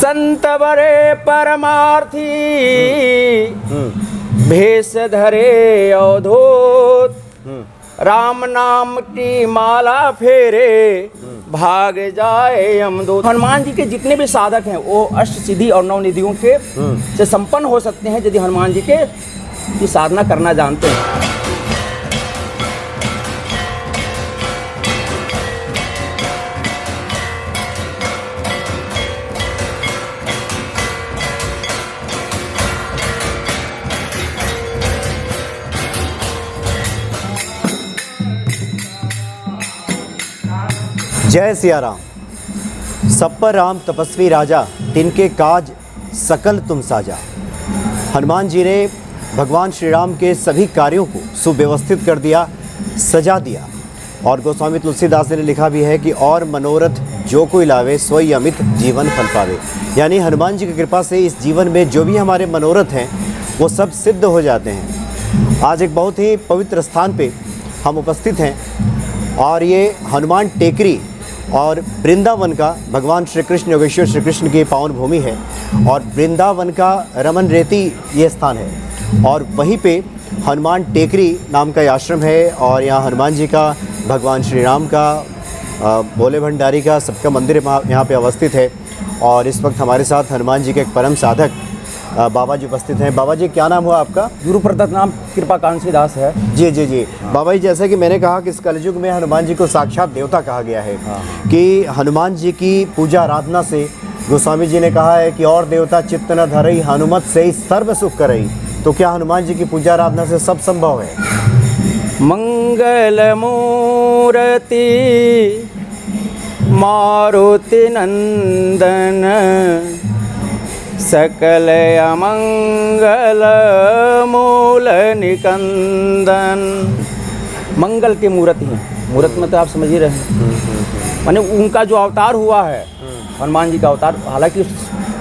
संत बड़े परमार्थी भेष धरे अवधूत, राम नाम की माला फेरे भाग जाए यमदूत। हनुमान जी के जितने भी साधक हैं वो अष्ट सिद्धि और नौ निधियों के से संपन्न हो सकते हैं यदि हनुमान जी के की साधना करना जानते हैं। जय सिया राम। सब पर राम तपस्वी राजा, तिनके काज सकल तुम साजा। हनुमान जी ने भगवान श्री राम के सभी कार्यों को सुव्यवस्थित कर दिया, सजा दिया। और गोस्वामी तुलसीदास ने लिखा भी है कि और मनोरथ जो कोई लावे सोई अमित जीवन फल पावे। यानी हनुमान जी की कृपा से इस जीवन में जो भी हमारे मनोरथ हैं वो सब सिद्ध हो जाते हैं। आज एक बहुत ही पवित्र स्थान पे हम उपस्थित हैं और ये हनुमान टेकरी और वृंदावन का भगवान श्री कृष्ण योगेश्वर श्री कृष्ण की पावन भूमि है और वृंदावन का रमन रेती ये स्थान है और वहीं पे हनुमान टेकरी नाम का आश्रम है और यहाँ हनुमान जी का, भगवान श्री राम का, भोले भंडारी का, सबका मंदिर यहाँ पे अवस्थित है। और इस वक्त हमारे साथ हनुमान जी के एक परम साधक बाबा जी उपस्थित हैं। बाबा जी क्या नाम हुआ आपका? गुरु प्रदत्त नाम कृपा कांसी दास है। जी जी जी। बाबा जी जैसा कि मैंने कहा कि इस कलयुग में हनुमान जी को साक्षात देवता कहा गया है कि हनुमान जी की पूजा आराधना से गोस्वामी जी ने कहा है कि और देवता चित्त न धरई, हनुमत से ही सर्व सुख करई। तो क्या हनुमान जी की पूजा आराधना से सब संभव है? मंगल मूर्ति मारुति नंदन, सकल अमंगल मूल निकंदन। मंगल के मूर्ति हैं, मूर्त में तो आप समझ ही रहे हैं, माने उनका जो अवतार हुआ है हनुमान जी का अवतार। हालांकि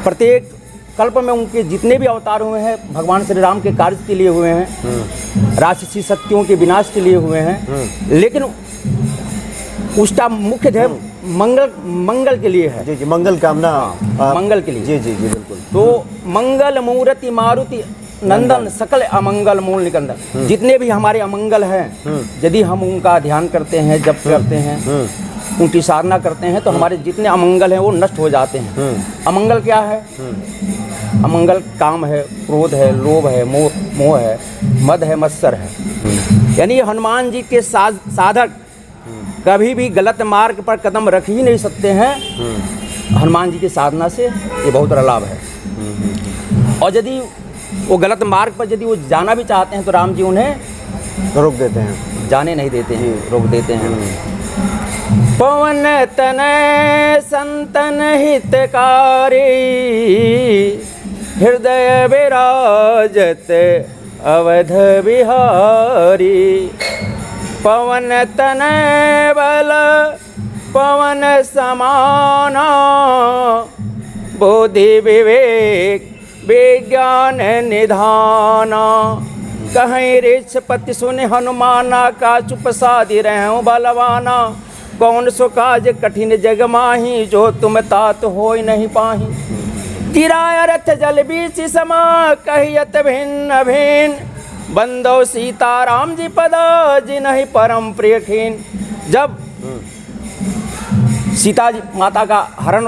प्रत्येक कल्प में उनके जितने भी अवतार हुए हैं भगवान श्री राम के कार्य के लिए हुए हैं, राक्षसी शक्तियों के विनाश के लिए हुए हैं, लेकिन उसका मुख्य ध्येय मंगल के लिए है। जी जी, मंगल कामना, मंगल के लिए। जी जी जी बिल्कुल। तो मंगल मूर्ति मारुति नंदन, सकल अमंगल मूल निकंदन। जितने भी हमारे अमंगल हैं यदि हम उनका ध्यान करते हैं, जप करते हैं, उनकी साधना करते हैं तो हमारे जितने अमंगल हैं वो नष्ट हो जाते हैं। अमंगल क्या है? अमंगल काम है, क्रोध है, लोभ है, मोह है, मद है, मत्सर है। यानी हनुमान जी के साधक कभी भी गलत मार्ग पर कदम रख ही नहीं सकते हैं। हनुमान जी की साधना से ये बहुत बड़ा लाभ है। और यदि वो गलत मार्ग पर यदि वो जाना भी चाहते हैं तो राम जी उन्हें रोक देते हैं, जाने नहीं देते हैं, रोक देते हैं। पवन तनय संतन हितकारी, हृदय विराजत अवध बिहारी। पवन तनय बल पवन समाना, बुद्धि विवेक विज्ञान निधाना। कहीं ऋषपति सुने हनुमाना, का चुप साधि रहूं बलवाना। कौन सो काज कठिन जग माही, जो तुम तात होय नहीं पाही। गिराय रथ जल बीच समा, कहियत भिन्न भिन्न। बंदो सीता राम जी पदा, जिन्हि परम प्रिय खीन। जब सीता जी माता का हरण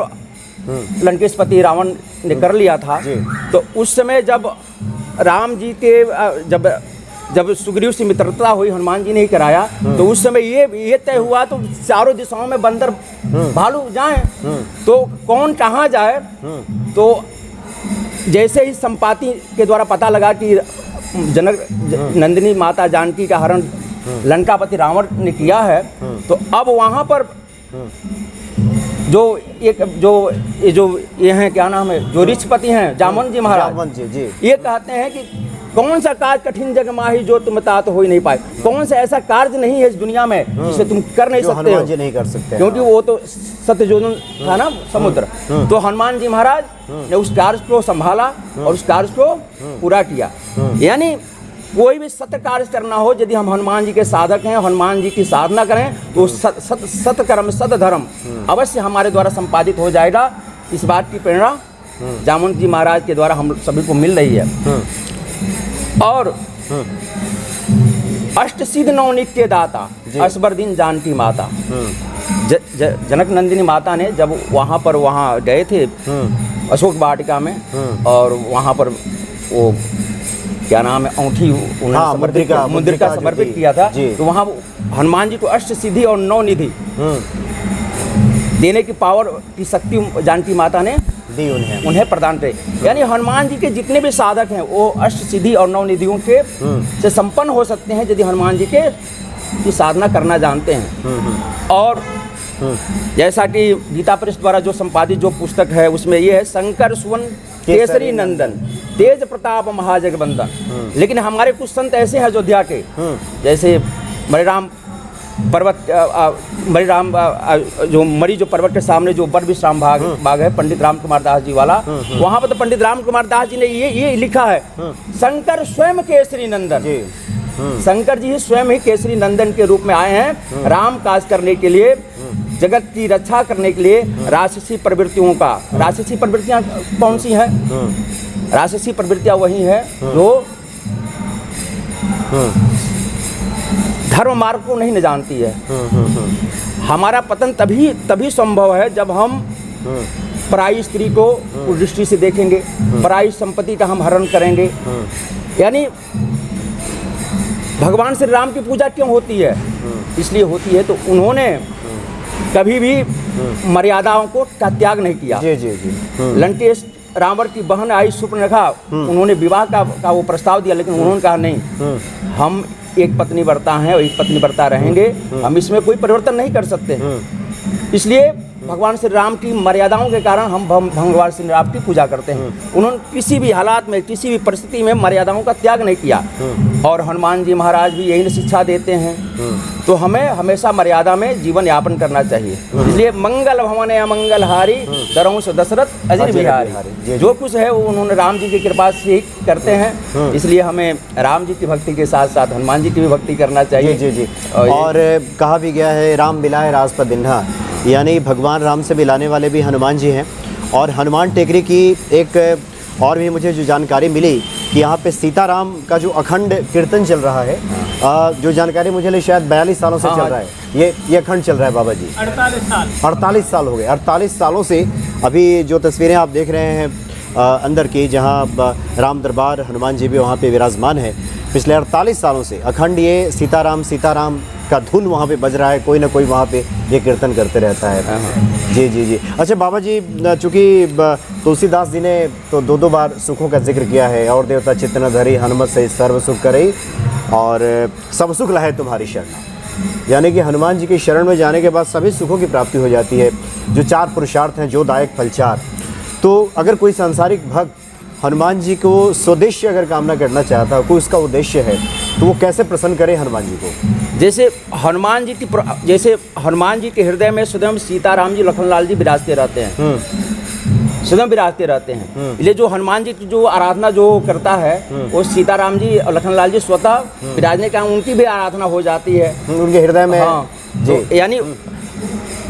लंकेशपति रावण ने कर लिया था तो उस समय जब राम जी के जब सुग्रीव से मित्रता हुई, हनुमान जी ने ही कराया, तो उस समय ये तय हुआ तो चारों दिशाओं में बंदर भालू जाएं तो कौन कहाँ जाए। तो जैसे ही संपाति के द्वारा पता लगा कि जनक नंदिनी माता जानकी का हरण लंकापति रावण ने किया है, तो अब वहाँ पर जो ये हैं, क्या नाम है, जो ऋषपति हैं जामन जी महाराज, ये कहते हैं कि कौन सा कार्य कठिन जग माही, जो तुम तात हो ही नहीं पाए। कौन सा ऐसा कार्य नहीं है इस दुनिया में जिसे तुम कर नहीं सकते हो, नहीं कर सकते, क्योंकि वो तो सत्यजोधन था ना समुद्र। तो हनुमान जी महाराज ने उस कार्य को संभाला और उस कार्य को पूरा किया। यानी कोई भी सत्य कार्य करना हो, यदि हम हनुमान जी के साधक हैं, हनुमान जी की साधना करें तो सत कर्म सत धर्म अवश्य हमारे द्वारा संपादित हो जाएगा। इस बात की प्रेरणा जामुन जी महाराज के द्वारा हम सभी को मिल रही है। और अष्ट सिद्ध नौ नित्य दाता असबर दिन जानकी माता। जनक नंदिनी माता ने जब वहाँ गए थे अशोक वाटिका में, और वहाँ पर वो क्या नाम है औंठी मुद्रिका समर्पित किया था, तो वहाँ हनुमान जी को अष्ट सिद्धि और नौ निधि देने की पावर की शक्ति जानकी माता ने दी उन्हें प्रदान करी। यानी हनुमान जी के जितने भी साधक हैं वो अष्ट सिद्धि और नौ निधियों के से संपन्न हो सकते हैं यदि हनुमान जी की साधना करना जानते हैं। और जैसा कि गीता प्रेस द्वारा जो संपादित जो पुस्तक है उसमें ये है शंकर सुवन केसरी नंदन तेज प्रताप महाजगबंदन। लेकिन हमारे कुछ संत ऐसे हैं अयोध्या के, जैसे मणिराम पर्वत जो मरी जो पर्वत के सामने जो बर विश्राम बाग है पंडित राम कुमार दास जी वाला, वहाँ पर तो पंडित राम कुमार दास जी ने ये लिखा है शंकर स्वयं केसरी नंदन। शंकर जी स्वयं ही केसरी नंदन के रूप में आए हैं राम काज करने के लिए, जगत की रक्षा करने के लिए। राक्षसी प्रवृत्तियों का, राक्षसी प्रवृत्तियाँ कौन सी हैं? राक्षसी प्रवृत्तियाँ वही है जो धर्म मार्ग को नहीं जानती है। हमारा पतन तभी संभव है जब हम पराई स्त्री को उस दृष्टि से देखेंगे, पराई संपत्ति का हम हरण करेंगे। यानी भगवान श्री राम की पूजा क्यों होती है? इसलिए होती है तो उन्होंने कभी भी मर्यादाओं का त्याग नहीं किया। लंकेश रावण की बहन आई सुपर्णखा, उन्होंने विवाह का वो प्रस्ताव दिया, लेकिन उन्होंने कहा नहीं, हम एक पत्नी व्रता हैं और एक पत्नी व्रता रहेंगे, हम इसमें कोई परिवर्तन नहीं कर सकते। इसलिए भगवान श्री राम की मर्यादाओं के कारण हम भगवान श्री राम की पूजा करते हैं। उन्होंने किसी भी हालात में, किसी भी परिस्थिति में मर्यादाओं का त्याग नहीं किया। और हनुमान जी महाराज भी यही शिक्षा देते हैं। तो हमें हमेशा मर्यादा में जीवन यापन करना चाहिए। इसलिए मंगल भवन अमंगल हारी दरंस दशरथ अजर बिहारी, जो कुछ है वो उन्होंने राम जी की कृपा से ही करते हैं। इसलिए हमें राम जी की भक्ति के साथ साथ हनुमान जी की भी भक्ति करना चाहिए। और कहा भी गया है राम बिलाए राज पर दिन्हा, यानी भगवान राम से मिलाने वाले भी हनुमान जी हैं। और हनुमान टेकरी की एक और भी मुझे जो जानकारी मिली कि यहाँ पे सीताराम का जो अखंड कीर्तन चल रहा है, जो जानकारी मुझे मिली शायद 42 सालों से चल रहा है। ये अखंड चल रहा है बाबा जी। 48 साल हो गए। 48 सालों से अभी जो तस्वीरें आप देख रहे हैं अंदर की, जहाँ राम दरबार हनुमान जी भी वहाँ पे विराजमान है, पिछले 48 सालों से अखंड ये सीताराम सीताराम का धुन वहाँ पे बज रहा है। कोई ना कोई वहाँ पे ये कीर्तन करते रहता है। जी। अच्छा बाबा जी, चूँकि तुलसीदास जी ने तो दो बार सुखों का जिक्र किया है, और देवता चित्त न धरी हनुमत से सर्व सुख करे और सब सुख लहे तुम्हारी शरण। यानी कि हनुमान जी की शरण में जाने के बाद सभी सुखों की प्राप्ति हो जाती है। जो 4 पुरुषार्थ हैं, जो दायक फल 4। तो अगर कोई सांसारिक भक्त हनुमान जी को स्वदेश्य अगर कामना करना चाहता है, कोई उसका उद्देश्य है, तो वो कैसे प्रसन्न करे हनुमान जी को? जैसे हनुमान जी के हृदय में स्वयं सीताराम जी लखनलाल जी विराजते रहते हैं, स्वयं विराजते रहते हैं। इसलिए जो हनुमान जी की जो आराधना जो करता है वो सीताराम जी और लखनलाल जी स्वतः विराजने का उनकी भी आराधना हो जाती है उनके हृदय में। तो यानी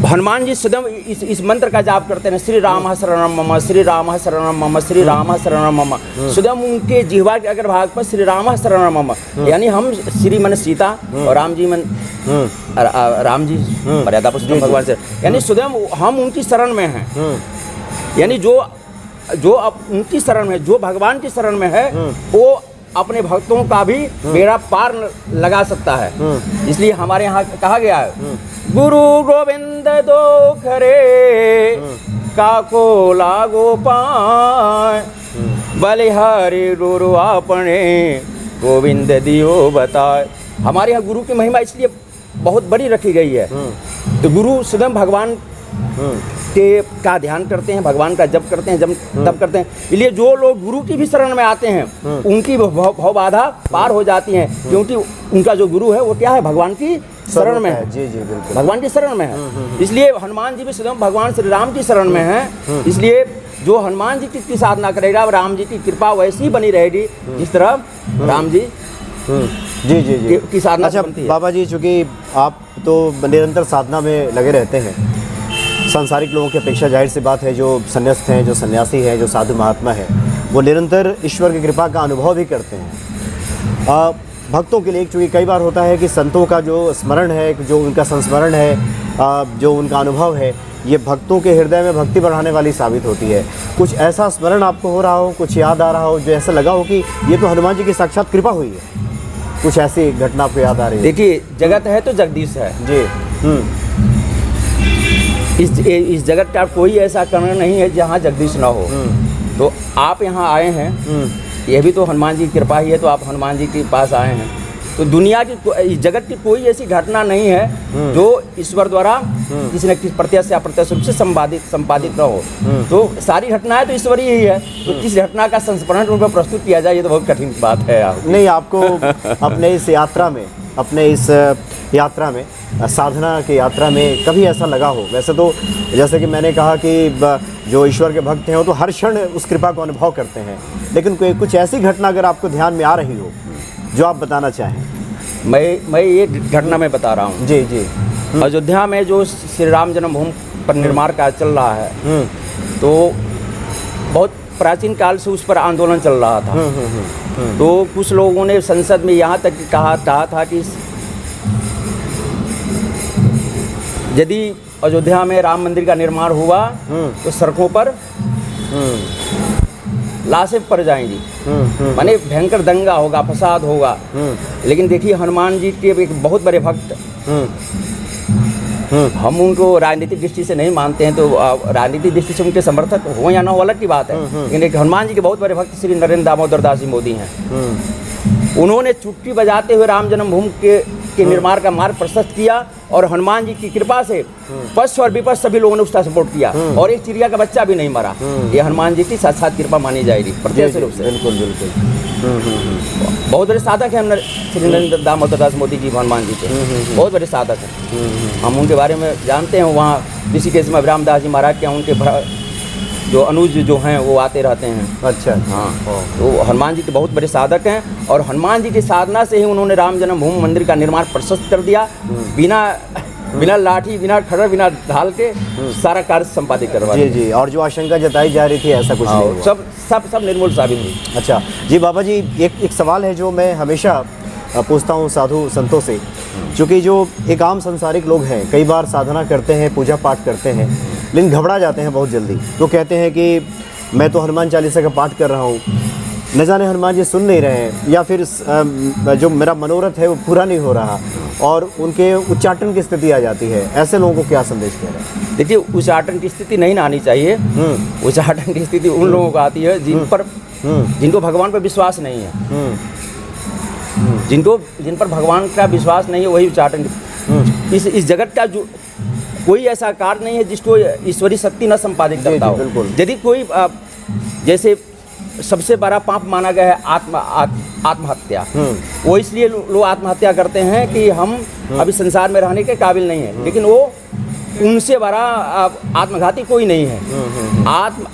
हनुमान जी सदैव इस मंत्र का जाप करते हैं, श्री राम शरणम मम, श्री राम शरणम मम, श्री राम शरणम मम। सदैव उनके जिह्वा के अगर भाग पर श्री राम शरणम मम, यानी हम श्री मन सीता और राम जी मन राम जी मर्यादा पुरुषोत्तम भगवान से, यानी सदैव हम उनकी शरण में हैं। यानी जो उनकी शरण में, जो भगवान की शरण में है, वो अपने भक्तों का भी बेड़ा पार लगा सकता है। इसलिए हमारे यहाँ कहा गया है, गुरु गोविंद दो खरे काको लागो पाए, बलिहारी गुरु आपने गोविंद दियो बताए। हमारे यहाँ गुरु की महिमा इसलिए बहुत बड़ी रखी गई है। तो गुरु स्वयं भगवान के का ध्यान करते हैं, भगवान का जप करते हैं, तप करते हैं। इसलिए जो लोग गुरु की भी शरण में आते हैं उनकी भव बाधा पार हो जाती हैं, क्योंकि उनका जो गुरु है वो क्या है, भगवान की शरण में है। जी बिल्कुल, भगवान की शरण में है। इसलिए हनुमान जी भी स्वयं भगवान श्री राम की शरण में है। इसलिए जो हनुमान जी की साधना करेगा, राम जी की कृपा वैसी ही बनी रहेगी जिस तरह राम जी जी की साधना। अच्छा बाबा जी, चूँकि आप तो निरंतर साधना में लगे रहते हैं, सांसारिक लोगों की अपेक्षा जाहिर सी बात है, जो संन्यास्त हैं, जो सन्यासी हैं, जो साधु महात्मा हैं, वो निरंतर ईश्वर की कृपा का अनुभव भी करते हैं। भक्तों के लिए चूँकि कई बार होता है कि संतों का जो स्मरण है, जो उनका संस्मरण है, जो उनका अनुभव है, ये भक्तों के हृदय में भक्ति बढ़ाने वाली साबित होती है। कुछ ऐसा स्मरण आपको हो रहा हो, कुछ याद आ रहा हो, जो ऐसा लगा हो कि ये तो हनुमान जी की साक्षात कृपा हुई है, कुछ ऐसी घटना आपको याद आ रही है? देखिए, जगत है तो जगदीश है जी। इस जगत का कोई ऐसा कर्ण नहीं है जहाँ जगदीश ना हो। तो आप यहाँ आए हैं, ये भी तो हनुमान जी की कृपा ही है, तो आप हनुमान जी के पास आए हैं। तो दुनिया की इस जगत की कोई ऐसी घटना नहीं है जो ईश्वर द्वारा किसी न किसी प्रत्यक्ष या अप्रत्यक्ष रूप से संपादित न हो। तो सारी घटनाएं तो ईश्वरीय ही है। तो किस घटना का संस्मरण उन पर प्रस्तुत किया जाए, ये तो बहुत कठिन बात है। नहीं, आपको अपने इस यात्रा में साधना की यात्रा में कभी ऐसा लगा हो? वैसे तो जैसे कि मैंने कहा कि जो ईश्वर के भक्त हैं वो तो हर क्षण उस कृपा को अनुभव करते हैं, लेकिन कोई कुछ ऐसी घटना अगर आपको ध्यान में आ रही हो जो आप बताना चाहें? मैं ये घटना में बता रहा हूँ। जी जी। अयोध्या में जो श्री राम जन्मभूमि पर निर्माण कार्य चल रहा है, तो बहुत प्राचीन काल से उस पर आंदोलन चल रहा था। तो कुछ लोगों ने संसद में यहाँ तक कहा था कि यदि अयोध्या में राम मंदिर का निर्माण हुआ तो सड़कों पर लाशें पड़ जाएंगी, माने भयंकर दंगा होगा, फसाद होगा। लेकिन देखिए, हनुमान जी के एक बहुत बड़े भक्त, हम उनको राजनीतिक दृष्टि से नहीं मानते हैं, तो राजनीतिक दृष्टि से उनके समर्थक हो या ना हो अलग की बात है, लेकिन एक हनुमान जी के बहुत बड़े भक्त श्री नरेंद्र दामोदर दास जी मोदी हैं। उन्होंने चुटकी बजाते हुए राम जन्मभूमि के निर्माण का मार्ग प्रशस्त किया, और हनुमान जी की कृपा से पक्ष और विपक्ष सभी लोगों ने उसका सपोर्ट किया, और एक चिड़िया का बच्चा भी नहीं मरा। ये हनुमान जी की साक्षात कृपा मानी जाएगी प्रत्यक्ष रूप से। बिल्कुल बिल्कुल। बहुत बड़े साधक हैं श्री नरेंद्र दामोदर दास मोदी जी, हनुमान जी के बहुत बड़े साधक हैं। हम उनके बारे में जानते हैं। वहाँ ऋषिकेश में रामदास जी महाराज के उनके जो अनुज जो हैं वो आते रहते हैं। अच्छा। हाँ, तो हनुमान जी के बहुत बड़े साधक हैं, और हनुमान जी की साधना से ही उन्होंने राम जन्मभूमि मंदिर का निर्माण प्रशस्त कर दिया। बिना लाठी, बिना खड़र, बिना ढाल के सारा कार्य संपादित करवा दिया। जी जी। और जो आशंका जताई जा रही थी ऐसा कुछ नहीं हुआ? सब निर्मूल साबित हुई। अच्छा जी। बाबा जी, एक सवाल है जो मैं हमेशा पूछता हूँ साधु संतों से, क्योंकि जो एक आम संसारिक लोग हैं, कई बार साधना करते हैं, पूजा पाठ करते हैं, लेकिन घबरा जाते हैं बहुत जल्दी। तो कहते हैं कि मैं तो हनुमान चालीसा का पाठ कर रहा हूँ, न जाने हनुमान जी सुन नहीं रहे हैं, या फिर जो मेरा मनोरथ है वो पूरा नहीं हो रहा, और उनके उच्चाटन की स्थिति आ जाती है। ऐसे लोगों को क्या संदेश दे रहे हैं? देखिए, उच्चाटन की स्थिति नहीं आनी चाहिए। उच्चाटन की स्थिति उन लोगों को आती है जिनको भगवान पर विश्वास नहीं है। जिन पर भगवान का विश्वास नहीं है वही उच्चाटन। इस जगत का जो कोई ऐसा कार्य नहीं है जिसको ईश्वरीय शक्ति न संपादित करता हो। यदि कोई जैसे सबसे बड़ा पाप माना गया है आत्महत्या, वो इसलिए लोग आत्महत्या करते हैं कि हम अभी संसार में रहने के काबिल नहीं है, लेकिन वो उनसे बड़ा आत्मघाती कोई नहीं है।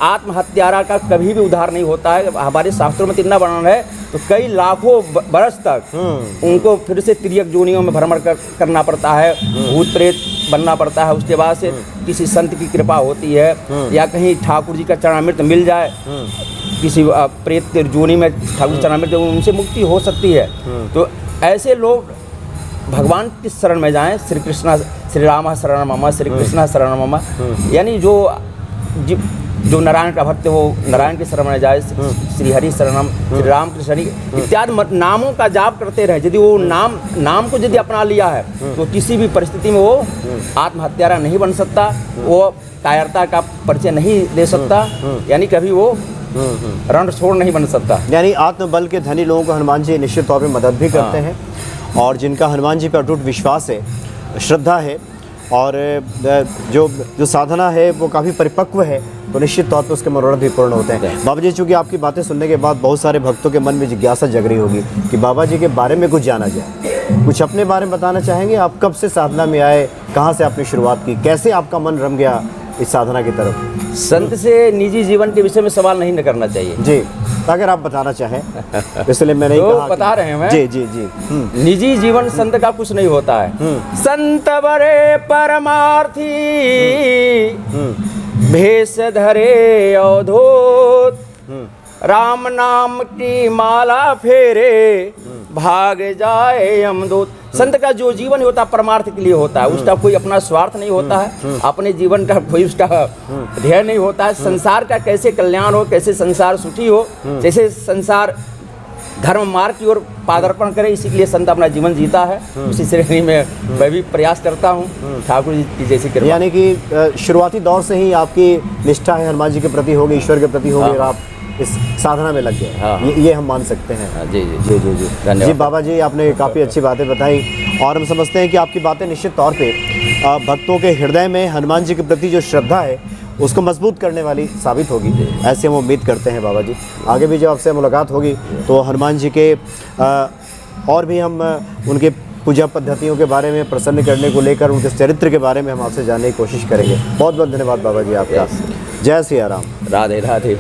आत्महत्यारा का कभी भी उद्धार नहीं होता है। हमारे शास्त्रों में इतना वर्णन है, तो कई लाखों बरस तक उनको फिर से तिर्यक जोनियों में भ्रमण करना पड़ता है, भूत प्रेत बनना पड़ता है। उसके बाद से किसी संत की कृपा होती है, या कहीं ठाकुर जी का चरणामृत मिल जाए, किसी प्रेत जोनी में ठाकुर चरणामृत, उनसे मुक्ति हो सकती है। तो ऐसे लोग भगवान की शरण में जाएं। श्री राम शरण मम, श्री कृष्ण शरण मम, यानी जो नारायण का भक्त हो नारायण की शरण में जाए, श्री हरि शरणम, श्री राम कृष्ण इत्यादि नामों का जाप करते रहे। यदि वो नाम को यदि अपना लिया है तो किसी भी परिस्थिति में वो आत्महत्यारा नहीं बन सकता, वो कायरता का परिचय नहीं दे सकता, यानी कभी वो रण छोड़ नहीं बन सकता। यानी आत्मबल के धनी लोगों को हनुमान जी निश्चित तौर पर मदद भी करते हैं, और जिनका हनुमान जी पर अटूट विश्वास है, श्रद्धा है, और जो साधना है वो काफ़ी परिपक्व है, तो निश्चित तौर पर उसके मनोरथ भी पूर्ण होते हैं। बाबा जी, चूँकि आपकी बातें सुनने के बाद बहुत सारे भक्तों के मन में जिज्ञासा जग रही होगी कि बाबा जी के बारे में कुछ जाना जाए, कुछ अपने बारे में बताना चाहेंगे? आप कब से साधना में आए, कहाँ से आपने शुरुआत की, कैसे आपका मन रम गया इस साधना की तरफ? संत से निजी जीवन के विषय में सवाल नहीं न करना चाहिए। जी, अगर आप बताना चाहें, इसलिए मैंने तो कहा बता रहे हैं मैं। जी जी जी। निजी जीवन संत का कुछ नहीं होता है। संत बड़े परमार्थी, भेष धरे अवधूत, राम नाम की माला फेरे, भाग जाए यमदूत। संत का जो जीवन होता है परमार्थ के लिए होता है, उसका कोई अपना स्वार्थ नहीं होता है, अपने जीवन का कोई उसका ध्येय नहीं होता है। संसार का कैसे कल्याण हो, कैसे संसार सुखी हो, जैसे संसार धर्म मार्ग की ओर पादार्पण करे, इसी के लिए संत अपना जीवन जीता है। उसी श्रेणी में मैं भी प्रयास करता हूँ, ठाकुर जी की जैसी कृपा। यानी कि शुरुआती दौर से ही आपकी निष्ठा है हनुमान जी के प्रति होगी, ईश्वर के प्रति होगी, और आप इस साधना में लग गए। हाँ। ये हम मान सकते हैं। हाँ, जी जी जी जी जी धन्यवाद। जी बाबा जी, आपने काफ़ी अच्छी बातें बताई, और हम समझते हैं कि आपकी बातें निश्चित तौर पे भक्तों के हृदय में हनुमान जी के प्रति जो श्रद्धा है उसको मजबूत करने वाली साबित होगी, ऐसे हम उम्मीद करते हैं बाबा जी। आगे भी जब आपसे मुलाकात होगी तो हनुमान जी के और भी हम उनके पूजा पद्धतियों के बारे में प्रसन्न करने को लेकर, उनके चरित्र के बारे में हम आपसे जानने की कोशिश करेंगे। बहुत बहुत धन्यवाद बाबा जी आपका। जय सिया राम। राधे राधे।